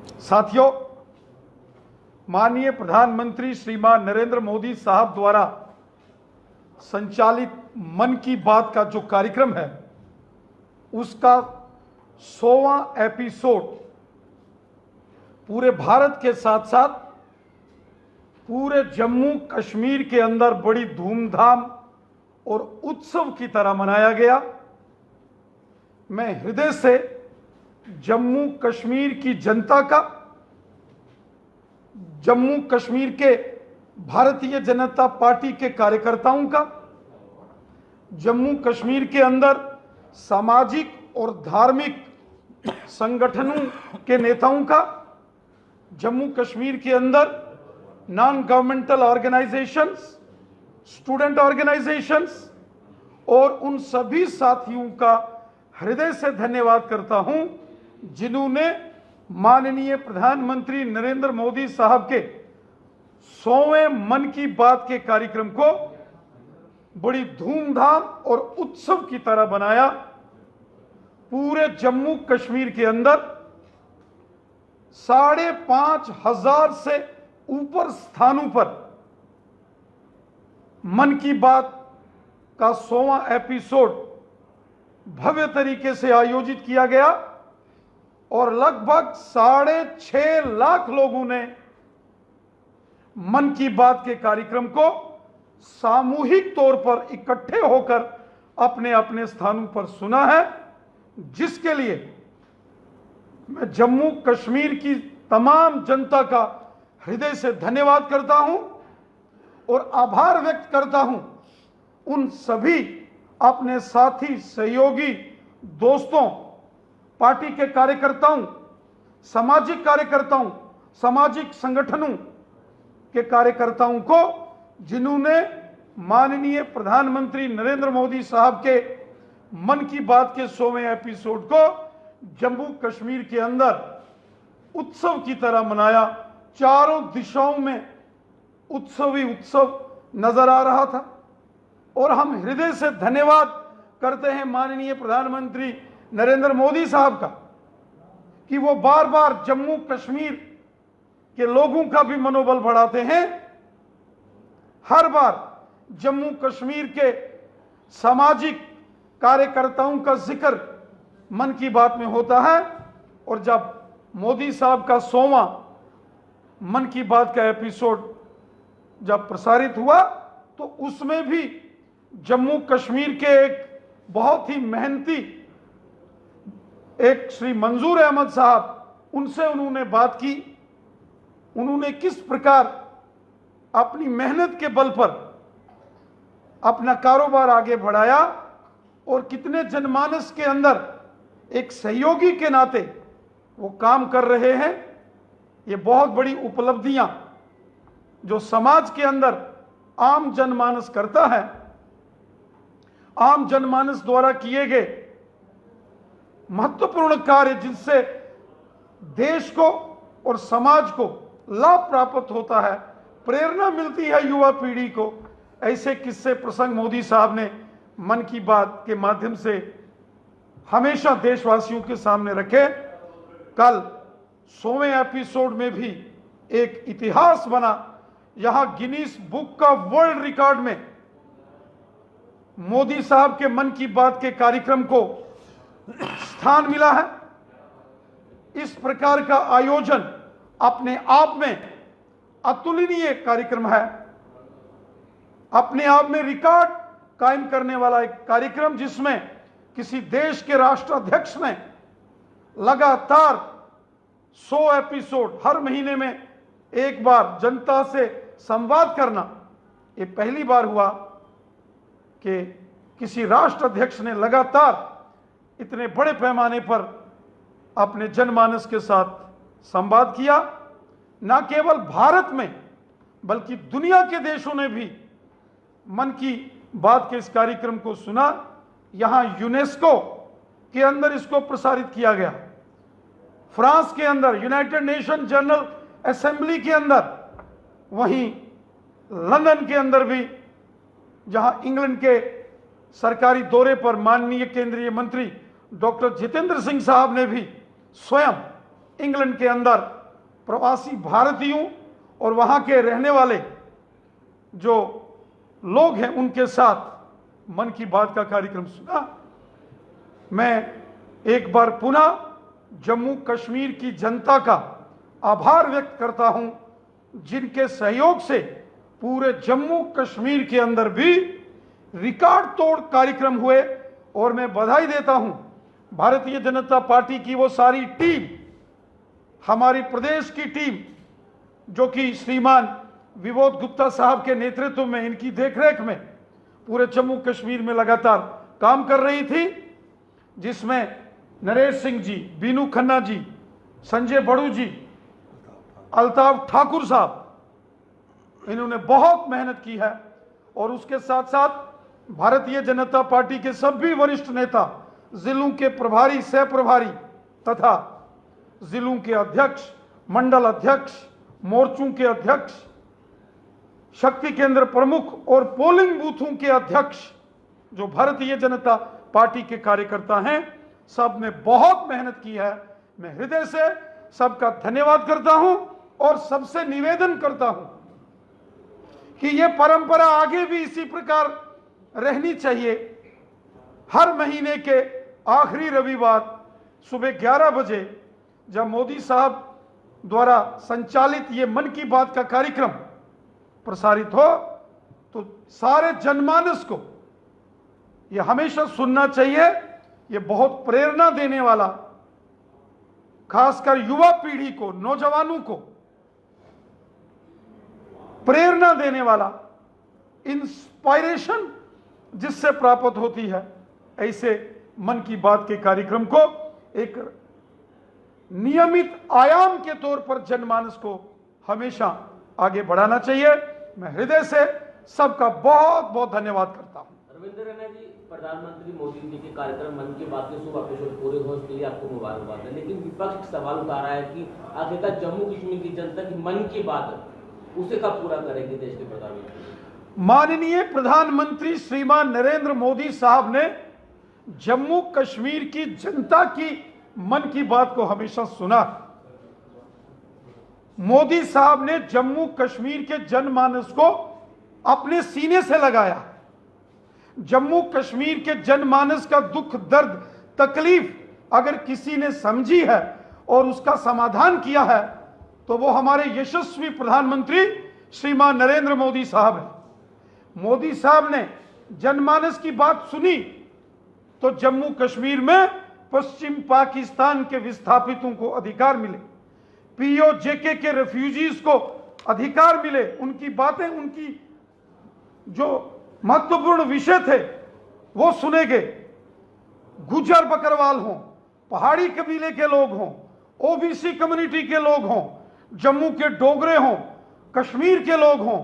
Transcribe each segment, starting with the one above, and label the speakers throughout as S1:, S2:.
S1: साथियों, माननीय प्रधानमंत्री श्रीमान नरेंद्र मोदी साहब द्वारा संचालित मन की बात का जो कार्यक्रम है, उसका 100वां एपिसोड पूरे भारत के साथ साथ पूरे जम्मू कश्मीर के अंदर बड़ी धूमधाम और उत्सव की तरह मनाया गया। मैं हृदय से जम्मू कश्मीर की जनता का, जम्मू कश्मीर के भारतीय जनता पार्टी के कार्यकर्ताओं का, जम्मू कश्मीर के अंदर सामाजिक और धार्मिक संगठनों के नेताओं का, जम्मू कश्मीर के अंदर non governmental organisations, student organisations और उन सभी साथियों का हृदय से धन्यवाद करता हूं जिन्होंने माननीय प्रधानमंत्री नरेंद्र मोदी साहब के 100वें मन की बात के कार्यक्रम को बड़ी धूमधाम और उत्सव की तरह बनाया। पूरे जम्मू कश्मीर के अंदर 5,500 से ऊपर स्थानों पर मन की बात का 100वां एपिसोड भव्य तरीके से आयोजित किया गया और लगभग 6.5 लाख लोगों ने मन की बात के कार्यक्रम को सामूहिक तौर पर इकट्ठे होकर अपने अपने स्थानों पर सुना है, जिसके लिए मैं जम्मू कश्मीर की तमाम जनता का हृदय से धन्यवाद करता हूं और आभार व्यक्त करता हूं उन सभी अपने साथी, सहयोगी, दोस्तों, पार्टी के कार्यकर्ताओं, सामाजिक कार्यकर्ताओं, सामाजिक संगठनों के कार्यकर्ताओं को जिन्होंने माननीय प्रधानमंत्री नरेंद्र मोदी साहब के मन की बात के 100वें एपिसोड को जम्मू कश्मीर के अंदर उत्सव की तरह मनाया। चारों दिशाओं में उत्सव ही उत्सव नजर आ रहा था और हम हृदय से धन्यवाद करते हैं माननीय प्रधानमंत्री नरेंद्र मोदी साहब का कि वो बार बार जम्मू कश्मीर के लोगों का भी मनोबल बढ़ाते हैं। हर बार जम्मू कश्मीर के सामाजिक कार्यकर्ताओं का जिक्र मन की बात में होता है और जब मोदी साहब का 100वां मन की बात का एपिसोड जब प्रसारित हुआ तो उसमें भी जम्मू कश्मीर के एक बहुत ही मेहनती एक श्री मंजूर अहमद साहब, उनसे उन्होंने बात की। उन्होंने किस प्रकार अपनी मेहनत के बल पर अपना कारोबार आगे बढ़ाया और कितने जनमानस के अंदर एक सहयोगी के नाते वो काम कर रहे हैं। ये बहुत बड़ी उपलब्धियां जो समाज के अंदर आम जनमानस करता है, आम जनमानस द्वारा किए गए महत्वपूर्ण कार्य जिनसे देश को और समाज को लाभ प्राप्त होता है, प्रेरणा मिलती है युवा पीढ़ी को, ऐसे किस्से प्रसंग मोदी साहब ने मन की बात के माध्यम से हमेशा देशवासियों के सामने रखे। कल 100वें एपिसोड में भी एक इतिहास बना। यहां गिनीज बुक का वर्ल्ड रिकॉर्ड में मोदी साहब के मन की बात के कार्यक्रम को स्थान मिला है। इस प्रकार का आयोजन अपने आप में अतुलनीय कार्यक्रम है, अपने आप में रिकॉर्ड कायम करने वाला एक कार्यक्रम जिसमें किसी देश के राष्ट्राध्यक्ष ने लगातार 100 एपिसोड हर महीने में एक बार जनता से संवाद करना, ये पहली बार हुआ कि किसी राष्ट्राध्यक्ष ने लगातार इतने बड़े पैमाने पर अपने जनमानस के साथ संवाद किया। न केवल भारत में बल्कि दुनिया के देशों ने भी मन की बात के इस कार्यक्रम को सुना। यहां यूनेस्को के अंदर इसको प्रसारित किया गया, फ्रांस के अंदर यूनाइटेड नेशन जनरल असेंबली के अंदर, वहीं लंदन के अंदर भी, जहां इंग्लैंड के सरकारी दौरे पर माननीय केंद्रीय मंत्री डॉक्टर जितेंद्र सिंह साहब ने भी स्वयं इंग्लैंड के अंदर प्रवासी भारतीयों और वहां के रहने वाले जो लोग हैं उनके साथ मन की बात का कार्यक्रम सुना। मैं एक बार पुनः जम्मू कश्मीर की जनता का आभार व्यक्त करता हूं, जिनके सहयोग से पूरे जम्मू कश्मीर के अंदर भी रिकॉर्ड तोड़ कार्यक्रम हुए। और मैं बधाई देता हूं भारतीय जनता पार्टी की वो सारी टीम, हमारी प्रदेश की टीम, जो कि श्रीमान विबोध गुप्ता साहब के नेतृत्व में, इनकी देखरेख में पूरे जम्मू कश्मीर में लगातार काम कर रही थी, जिसमें नरेश सिंह जी, बीनू खन्ना जी, संजय बड़ू जी, अल्ताफ ठाकुर साहब, इन्होंने बहुत मेहनत की है। और उसके साथ साथ भारतीय जनता पार्टी के सभी वरिष्ठ नेता, जिलों के प्रभारी, सह प्रभारी तथा जिलों के अध्यक्ष, मंडल अध्यक्ष, मोर्चों के अध्यक्ष, शक्ति केंद्र प्रमुख और पोलिंग बूथों के अध्यक्ष, जो भारतीय जनता पार्टी के कार्यकर्ता हैं, सब ने बहुत मेहनत की है। मैं हृदय से सबका धन्यवाद करता हूं और सबसे निवेदन करता हूं कि यह परंपरा आगे भी इसी प्रकार रहनी चाहिए। हर महीने के आखिरी रविवार सुबह 11 बजे जब मोदी साहब द्वारा संचालित ये मन की बात का कार्यक्रम प्रसारित हो, तो सारे जनमानस को ये हमेशा सुनना चाहिए। ये बहुत प्रेरणा देने वाला, खासकर युवा पीढ़ी को, नौजवानों को प्रेरणा देने वाला, इंस्पायरेशन जिससे प्राप्त होती है, ऐसे मन की बात के कार्यक्रम को एक नियमित आयाम के तौर पर जनमानस को हमेशा आगे बढ़ाना चाहिए। मैं हृदय से सबका बहुत बहुत धन्यवाद करता हूं।
S2: रविंद्र रैना जी, प्रधानमंत्री मोदी जी के कार्यक्रम मन की बात के शुभ एपिसोड पूरे होने के लिए आपको मुबारकबाद है, लेकिन विपक्ष एक सवाल उठा रहा है कि आखिरकार जम्मू कश्मीर की जनता की मन की बात उसे कब पूरा करेंगे देश के प्रधानमंत्री?
S1: माननीय प्रधानमंत्री श्रीमान नरेंद्र मोदी साहब ने जम्मू कश्मीर की जनता की मन की बात को हमेशा सुना। मोदी साहब ने जम्मू कश्मीर के जनमानस को अपने सीने से लगाया। जम्मू कश्मीर के जनमानस का दुख, दर्द, तकलीफ अगर किसी ने समझी है और उसका समाधान किया है, तो वो हमारे यशस्वी प्रधानमंत्री श्रीमान नरेंद्र मोदी साहब हैं। मोदी साहब ने जनमानस की बात सुनी तो जम्मू कश्मीर में पश्चिम पाकिस्तान के विस्थापितों को अधिकार मिले, पीओजेके के रेफ्यूजीज को अधिकार मिले, उनकी बातें, उनकी जो महत्वपूर्ण विषय थे वो सुने गए। गुजर बकरवाल हों, पहाड़ी कबीले के लोग हों, ओबीसी कम्युनिटी के लोग हों, जम्मू के डोगरे हों, कश्मीर के लोग हों,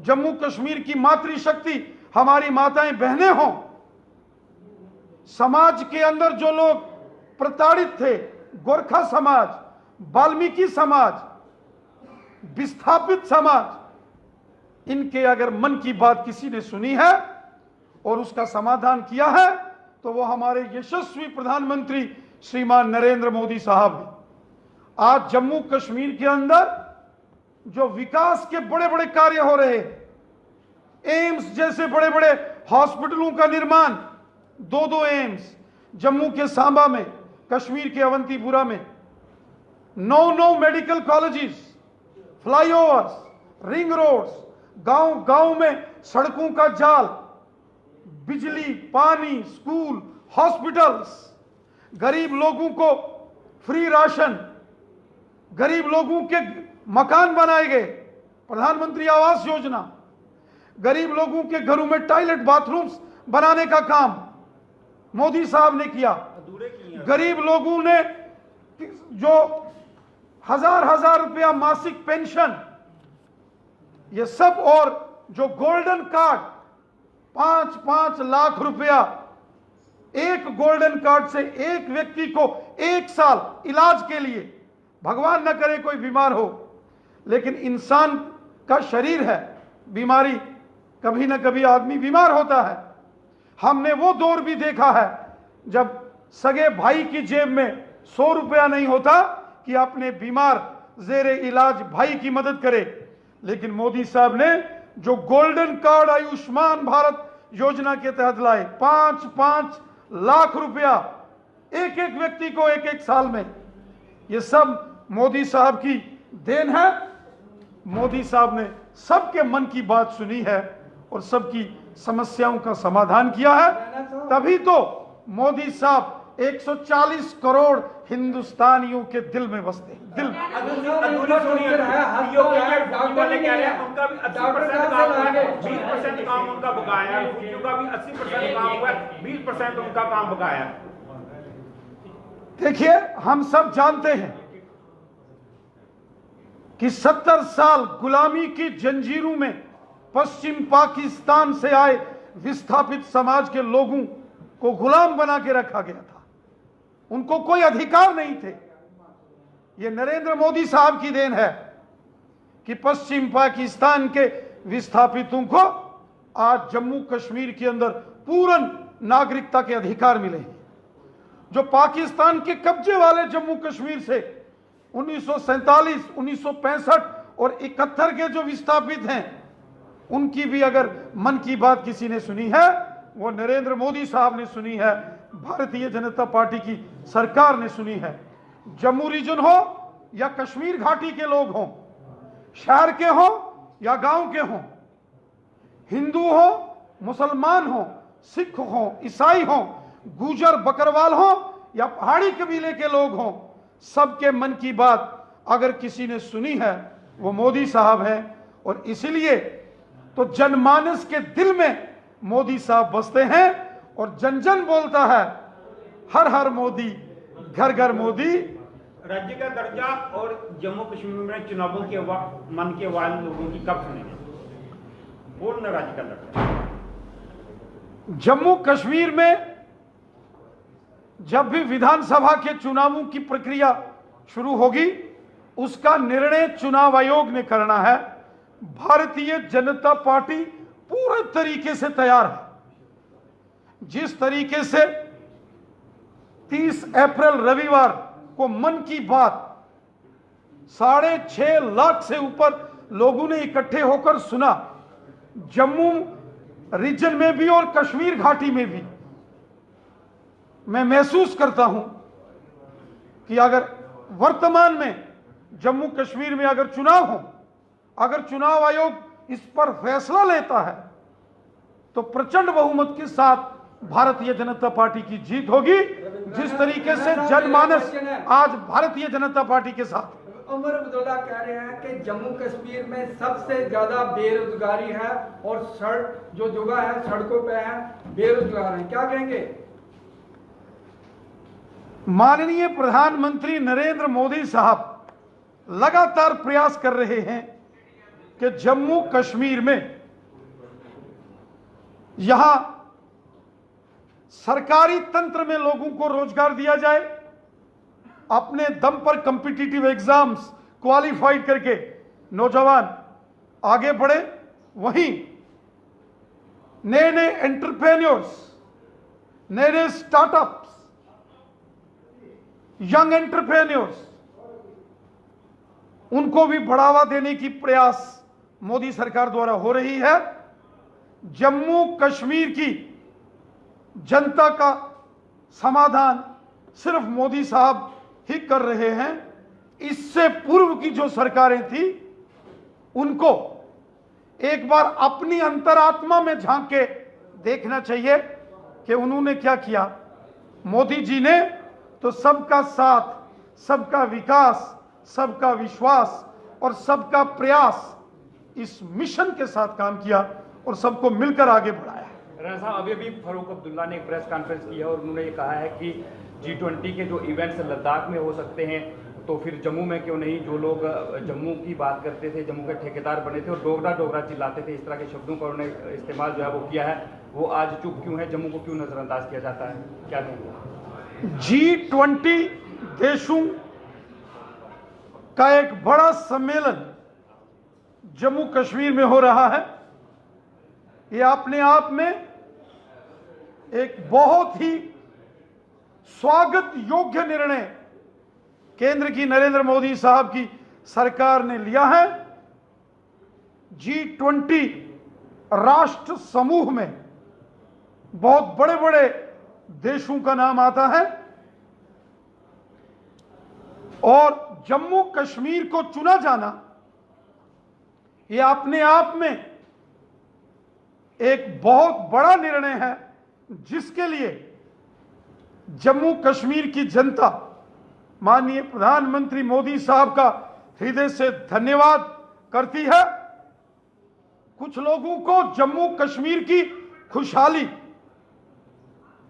S1: जम्मू कश्मीर की मातृशक्ति हमारी माताएं बहनें हों, समाज के अंदर जो लोग प्रताड़ित थे, गोरखा समाज, वाल्मीकि समाज, विस्थापित समाज, इनके अगर मन की बात किसी ने सुनी है और उसका समाधान किया है, तो वो हमारे यशस्वी प्रधानमंत्री श्रीमान नरेंद्र मोदी साहब हैं। आज जम्मू कश्मीर के अंदर जो विकास के बड़े बड़े कार्य हो रहे हैं, एम्स जैसे बड़े बड़े हॉस्पिटलों का निर्माण, 2 एम्स जम्मू के सांबा में, कश्मीर के अवंतीपुरा में, 9 medical colleges, flyovers, ring roads, गांव गांव में सड़कों का जाल, बिजली, पानी, स्कूल, हॉस्पिटल्स, गरीब लोगों को फ्री राशन, गरीब लोगों के मकान बनाए गए, प्रधानमंत्री आवास योजना, गरीब लोगों के घरों में टॉयलेट, बाथरूम्स बनाने का काम मोदी साहब ने किया। गरीब लोगों ने जो हजार रुपया मासिक पेंशन, ये सब, और जो गोल्डन कार्ड 5-5 लाख रुपया, एक गोल्डन कार्ड से एक व्यक्ति को 1 साल इलाज के लिए, भगवान न करे कोई बीमार हो, लेकिन इंसान का शरीर है, बीमारी, कभी ना कभी आदमी बीमार होता है। हमने वो दौर भी देखा है जब सगे भाई की जेब में 100 रुपया नहीं होता कि अपने बीमार जेरे इलाज भाई की मदद करे। लेकिन मोदी साहब ने जो गोल्डन कार्ड आयुष्मान भारत योजना के तहत लाए, 5-5 लाख रुपया एक एक व्यक्ति को एक एक साल में, ये सब मोदी साहब की देन है। मोदी साहब ने सबके मन की बात सुनी है और सबकी समस्याओं का समाधान किया है। तभी तो मोदी साहब 140 करोड़ हिंदुस्तानियों के दिल में बसते हैं। दिल में।
S3: वाले कह रहे हैं उनका भी 80% काम हुआ है, 20% काम उनका बकाया है, उनका भी 80% काम हुआ है, 20% उनका काम बकाया है।
S1: देखिए, हम सब जानते हैं कि 70 साल गुलामी की जंजीरों में पश्चिम पाकिस्तान से आए विस्थापित समाज के लोगों को गुलाम बना के रखा गया था। उनको कोई अधिकार नहीं थे। यह नरेंद्र मोदी साहब की देन है कि पश्चिम पाकिस्तान के विस्थापितों को आज जम्मू कश्मीर के अंदर पूर्ण नागरिकता के अधिकार मिले हैं। जो पाकिस्तान के कब्जे वाले जम्मू कश्मीर से 1947, 1965 और 71 के जो विस्थापित हैं, उनकी भी अगर मन की बात किसी ने सुनी है, वो नरेंद्र मोदी साहब ने सुनी है, भारतीय जनता पार्टी की सरकार ने सुनी है। जम्मू रीजन हो या कश्मीर घाटी के लोग हों, शहर के हों या गांव के हों, हिंदू हो, मुसलमान हो, सिख हो, ईसाई हो, गुजर बकरवाल हो या पहाड़ी कबीले के लोग हों, सबके मन की बात अगर किसी ने सुनी है वो मोदी साहब हैं। और इसीलिए तो जनमानस के दिल में मोदी साहब बसते हैं और जन जन बोलता है हर हर मोदी, घर घर मोदी।
S3: राज्य का दर्जा और जम्मू कश्मीर में चुनावों के मन के वाले लोगों की कब सुनेंगे? पूर्ण राज्य का दर्जा
S1: जम्मू कश्मीर में जब भी विधानसभा के चुनावों की प्रक्रिया शुरू होगी, उसका निर्णय चुनाव आयोग ने करना है। भारतीय जनता पार्टी पूरे तरीके से तैयार है। जिस तरीके से 30 अप्रैल रविवार को मन की बात 6.5 लाख से ऊपर लोगों ने इकट्ठे होकर सुना, जम्मू रीजन में भी और कश्मीर घाटी में भी, मैं महसूस करता हूं कि अगर वर्तमान में जम्मू कश्मीर में अगर चुनाव हो, अगर चुनाव आयोग इस पर फैसला लेता है, तो प्रचंड बहुमत के साथ भारतीय जनता पार्टी की जीत होगी। जिस तरीके से जनमानस आज भारतीय जनता पार्टी के साथ।
S4: उमर अब्दुल्ला कह रहे हैं कि जम्मू कश्मीर में सबसे ज्यादा बेरोजगारी है और सड़क जो जगह है सड़कों पे है, बेरोजगार हैं, क्या कहेंगे?
S1: माननीय प्रधानमंत्री नरेंद्र मोदी साहब लगातार प्रयास कर रहे हैं कि जम्मू कश्मीर में यहां सरकारी तंत्र में लोगों को रोजगार दिया जाए, अपने दम पर कॉम्पिटिटिव एग्जाम्स क्वालिफाइड करके नौजवान आगे बढ़े। वहीं नए नए एंटरप्रेन्योर्स, नए नए स्टार्टअप्स, यंग एंटरप्रेन्योर्स, उनको भी बढ़ावा देने की प्रयास मोदी सरकार द्वारा हो रही है। जम्मू कश्मीर की जनता का समाधान सिर्फ मोदी साहब ही कर रहे हैं। इससे पूर्व की जो सरकारें थी, उनको एक बार अपनी अंतरात्मा में झांक के देखना चाहिए कि उन्होंने क्या किया। मोदी जी ने तो सबका साथ, सबका विकास, सबका विश्वास और सबका प्रयास, इस मिशन के साथ काम किया और सबको मिलकर आगे बढ़ाया।
S3: राणा साहब, अभी फारूक अब्दुल्ला ने एक प्रेस कॉन्फ्रेंस की है और उन्होंने ये कहा है कि G20 के जो इवेंट्स लद्दाख में हो सकते हैं, तो फिर जम्मू में क्यों नहीं? जो लोग जम्मू की बात करते थे, जम्मू के ठेकेदार बने थे और डोगरा डोगरा चिल्लाते थे, इस तरह के शब्दों का उन्होंने इस्तेमाल जो है वो किया है, वो आज चुप क्यों है? जम्मू को क्यों नजरअंदाज किया जाता है? क्या कहेंगे?
S1: G20 देशों का एक बड़ा सम्मेलन जम्मू कश्मीर में हो रहा है। ये अपने आप में एक बहुत ही स्वागत योग्य निर्णय केंद्र की नरेंद्र मोदी साहब की सरकार ने लिया है। G20 राष्ट्र समूह में बहुत बड़े बड़े देशों का नाम आता है और जम्मू कश्मीर को चुना जाना यह अपने आप में एक बहुत बड़ा निर्णय है, जिसके लिए जम्मू कश्मीर की जनता माननीय प्रधानमंत्री मोदी साहब का हृदय से धन्यवाद करती है। कुछ लोगों को जम्मू कश्मीर की खुशहाली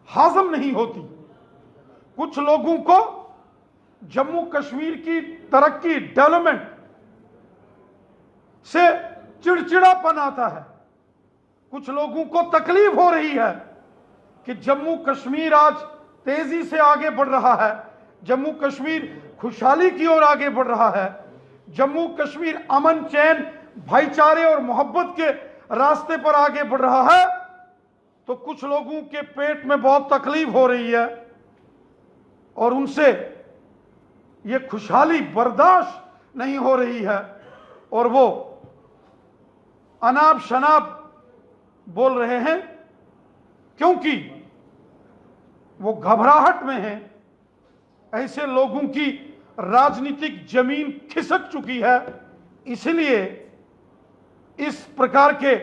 S1: हाजम नहीं होती, कुछ लोगों को जम्मू कश्मीर की तरक्की डेवलपमेंट से चिड़चिड़ापन आता है, कुछ लोगों को तकलीफ हो रही है कि जम्मू कश्मीर आज तेजी से आगे बढ़ रहा है, जम्मू कश्मीर खुशहाली की ओर आगे बढ़ रहा है, जम्मू कश्मीर अमन चैन भाईचारे और मोहब्बत के रास्ते पर आगे बढ़ रहा है। तो कुछ लोगों के पेट में बहुत तकलीफ हो रही है और उनसे ये खुशहाली बर्दाश्त नहीं हो रही है और वो अनाप शनाप बोल रहे हैं, क्योंकि वो घबराहट में हैं। ऐसे लोगों की राजनीतिक जमीन खिसक चुकी है, इसलिए इस प्रकार के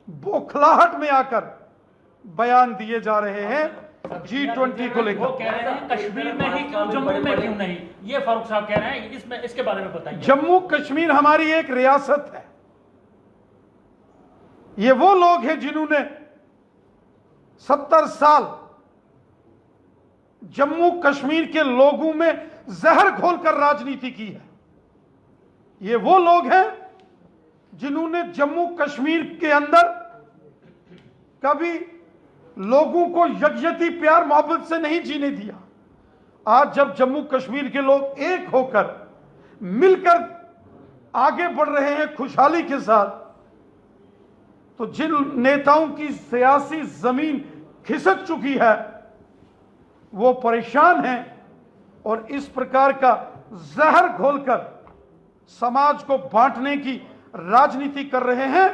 S1: बौखलाहट में आकर बयान दिए जा रहे हैं G20 को
S5: वो
S1: लेकर।
S5: कह रहे हैं कश्मीर में ही क्यों, जम्मू में क्यों नहीं, ये फारूक साहब कह रहे हैं। इसमें इसके बारे में बताइए।
S1: जम्मू कश्मीर हमारी एक रियासत है। ये वो लोग हैं जिन्होंने 70 साल जम्मू कश्मीर के लोगों में जहर घोलकर राजनीति की है। ये वो लोग हैं जिन्होंने जम्मू कश्मीर के अंदर कभी लोगों को यकजहती प्यार मोहब्बत से नहीं जीने दिया। आज जब जम्मू कश्मीर के लोग एक होकर मिलकर आगे बढ़ रहे हैं खुशहाली के साथ, तो जिन नेताओं की सियासी जमीन खिसक चुकी है वो परेशान हैं और इस प्रकार का जहर घोलकर समाज को बांटने की राजनीति कर रहे हैं।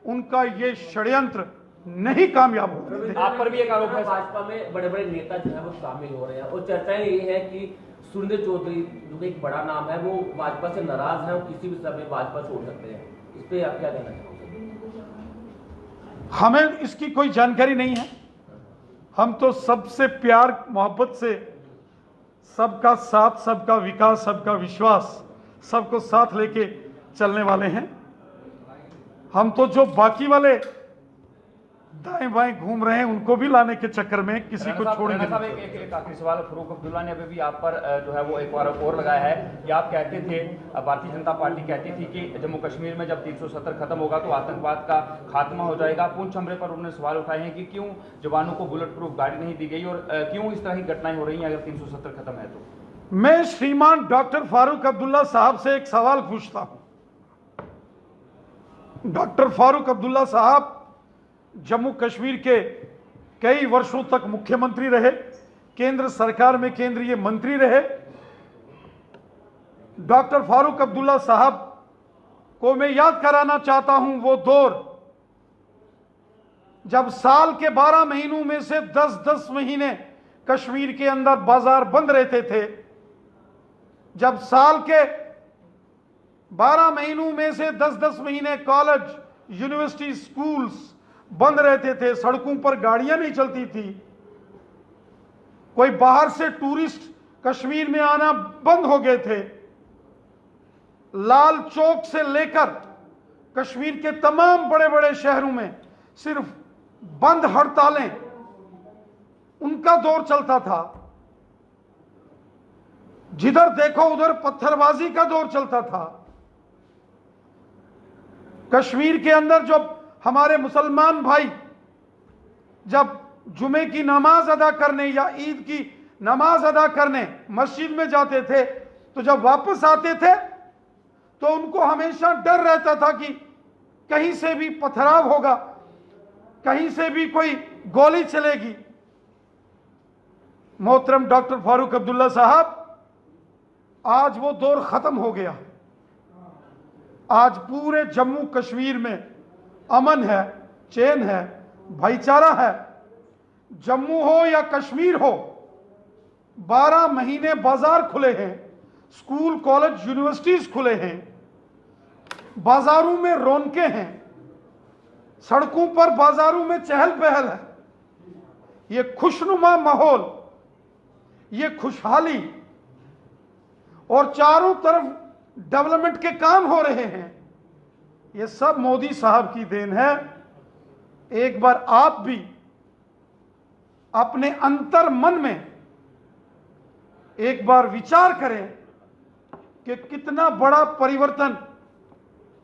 S1: उनका ये षड्यंत्र नहीं कामयाब होगा।
S3: आप पर भी एक आरोप है।
S2: भाजपा में बड़े बड़े नेता जो है वो शामिल हो रहे हैं और चर्चाएं ये है कि सुरेंद्र चौधरी जो एक बड़ा नाम है वो भाजपा से नाराज है और किसी भी समय भाजपा छोड़ सकते हैं। इस पे आप क्या कहना चाहोगे?
S1: हमें इसकी कोई जानकारी नहीं है। हम तो सबसे प्यार मोहब्बत से, सबका साथ, सबका विकास, सबका विश्वास, सबको साथ लेके चलने वाले हैं। हम तो जो बाकी वाले दाएं बाएं घूम रहे हैं उनको भी लाने के चक्कर में किसी को छोड़ेंगे नहीं।
S3: एक आखिरी सवाल। फारूक अब्दुल्ला ने अभी भी आप पर जो है वो एक बार और लगाया है कि आप कहते थे, भारतीय जनता पार्टी कहती थी कि जम्मू कश्मीर में जब 370 खत्म होगा तो आतंकवाद का खात्मा हो जाएगा। पुंछ हमले पर उन्होंने सवाल उठाए हैं कि क्यों जवानों को बुलेट प्रूफ गाड़ी नहीं दी गई और क्यों इस तरह की घटनाएं हो रही हैं अगर 370 खत्म है तो।
S1: मैं श्रीमान डॉक्टर फारूक अब्दुल्ला साहब से एक सवाल पूछता हूं। डॉक्टर फारूक अब्दुल्ला साहब जम्मू कश्मीर के कई वर्षों तक मुख्यमंत्री रहे, केंद्र सरकार में केंद्रीय मंत्री रहे। डॉक्टर फारूक अब्दुल्ला साहब को मैं याद कराना चाहता हूं वो दौर जब साल के 12 महीनों में से 10-10 महीने कश्मीर के अंदर बाजार बंद रहते थे, जब साल के 12 महीनों में से 10-10 महीने कॉलेज, यूनिवर्सिटी, स्कूल्स बंद रहते थे, सड़कों पर गाड़ियां नहीं चलती थी, कोई बाहर से टूरिस्ट कश्मीर में आना बंद हो गए थे। लाल चौक से लेकर कश्मीर के तमाम बड़े बड़े शहरों में सिर्फ बंद हड़तालें, उनका दौर चलता था। जिधर देखो उधर पत्थरबाजी का दौर चलता था। कश्मीर के अंदर जब हमारे मुसलमान भाई जब जुमे की नमाज अदा करने या ईद की नमाज अदा करने मस्जिद में जाते थे, तो जब वापस आते थे तो उनको हमेशा डर रहता था कि कहीं से भी पथराव होगा, कहीं से भी कोई गोली चलेगी। मोहतरम डॉक्टर फारूक अब्दुल्ला साहब आज वो दौर खत्म हो गया। आज पूरे जम्मू कश्मीर में अमन है, चैन है, भाईचारा है। जम्मू हो या कश्मीर हो, 12 महीने बाजार खुले हैं, स्कूल कॉलेज यूनिवर्सिटीज खुले हैं, बाजारों में रौनकें हैं, सड़कों पर बाजारों में चहल पहल है। ये खुशनुमा माहौल, ये खुशहाली और चारों तरफ डेवलपमेंट के काम हो रहे हैं, ये सब मोदी साहब की देन है। एक बार आप भी अपने अंतर मन में एक बार विचार करें कि कितना बड़ा परिवर्तन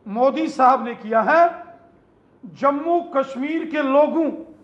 S1: मोदी साहब ने किया है। जम्मू कश्मीर के लोगों